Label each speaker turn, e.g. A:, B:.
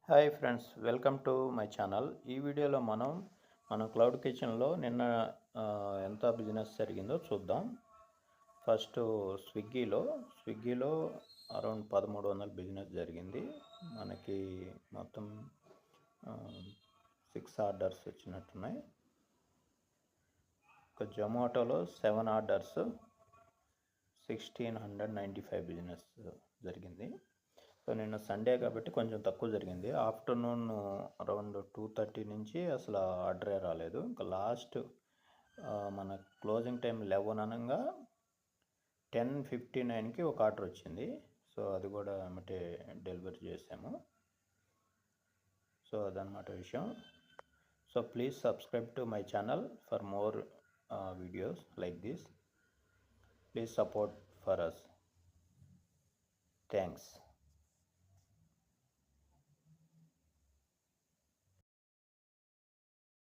A: Hi friends, welcome to my channel. ఈ వీడియోలో మన క్లౌడ్ కిచెన్లో నిన్న ఎంత బిజినెస్ జరిగిందో చూద్దాం. ఫస్ట్ స్విగ్గీలో అరౌండ్ 1300 బిజినెస్ జరిగింది. మనకి మొత్తం 6 ఆర్డర్స్ వచ్చినట్టున్నాయి. ఒక జొమాటోలో 7 ఆర్డర్స్ 1695 బిజినెస్ జరిగింది. సో నిన్న సండే కాబట్టి కొంచెం తక్కువ జరిగింది. ఆఫ్టర్నూన్ అరౌండ్ 2:30 నుంచి అసలు ఆర్డరే రాలేదు. ఇంకా లాస్ట్ మన క్లోజింగ్ టైం 11 అనగా 10:59కి ఒక ఆర్డర్ వచ్చింది. సో అది కూడా ఏమంటే డెలివరీ చేసాము. సో అదనమాట విషయం. So please subscribe to my channel for more videos like this. Please support for us. Thanks.